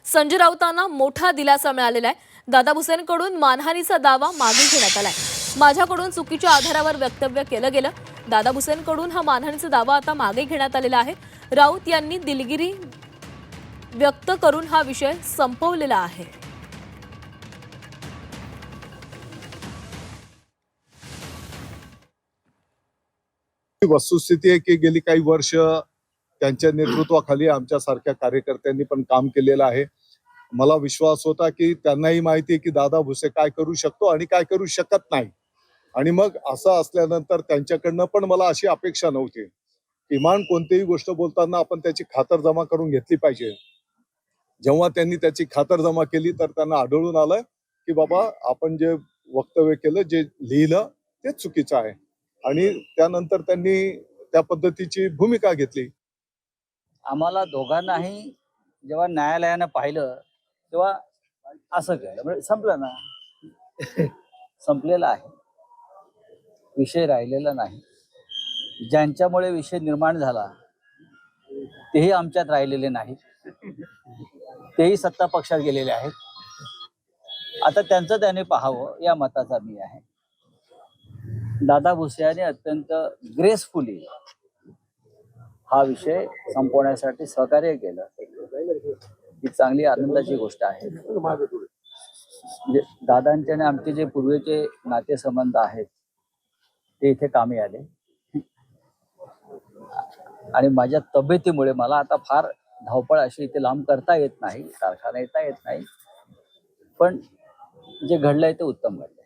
संजय राऊतांना मोठा दिलासा मिळालेला आहे। दादा भुसेंकडून मानहानीचा दावा मागे घेण्यात आलाय। माझ्याकडून चुकीच्या आधारावर वक्तव्य केलं गेलं। दादा भुसेंकडून हा मानहानीचा दावा आता मागे घेण्यात आलेला आहे। राऊत यांनी दिलगिरी व्यक्त करून हा विषय संपवलेला आहे। वस्तुस्थिती आहे की गेली काही वर्ष त्यांच्या नेतृत्वाखाली आमच्यासारख्या कार्यकर्त्यांनी पण काम केलेलं आहे। मला विश्वास होता की त्यांनाही माहिती आहे की दादा भुसे काय करू शकतो आणि काय करू शकत नाही। आणि मग असं असल्यानंतर त्यांच्याकडनं पण मला अशी अपेक्षा नव्हती। किमान कोणतीही गोष्ट बोलताना आपण त्याची खातरजमा करून घेतली पाहिजे। जेव्हा त्यांनी त्याची खातरजमा केली तर त्यांना आढळून आलं की बाबा आपण जे वक्तव्य केलं, जे लिहिलं ते चुकीचं आहे। आणि त्यानंतर त्यांनी त्या पद्धतीची भूमिका घेतली। आम्हाला दोघांनाही जेव्हा न्यायालयानं पाहिलं तेव्हा असं केलं, म्हणजे संपलं ना, संपलेला आहे, विषय राहिलेला नाही। ज्यांच्यामुळे विषय निर्माण झाला तेही आमच्यात राहिलेले नाही, तेही सत्ता पक्षात गेलेले आहेत। आता त्यांचं त्याने पाहावं या मताचा मी आहे। दादा भुसे यांनी अत्यंत ग्रेसफुली हा विषय संपवण्यासाठी सहकार्य केलं, ही चांगली आनंदाची गोष्ट आहे। म्हणजे दादांचे आणि आमचे जे पूर्वीचे नातेसंबंध आहेत ते इथे कामी आले। आणि माझ्या तब्येतीमुळे मला आता फार धावपळ अशी इथे लांब करता येत नाही, कारखाना येता येत नाही, पण जे घडलंय ते उत्तम घडलंय।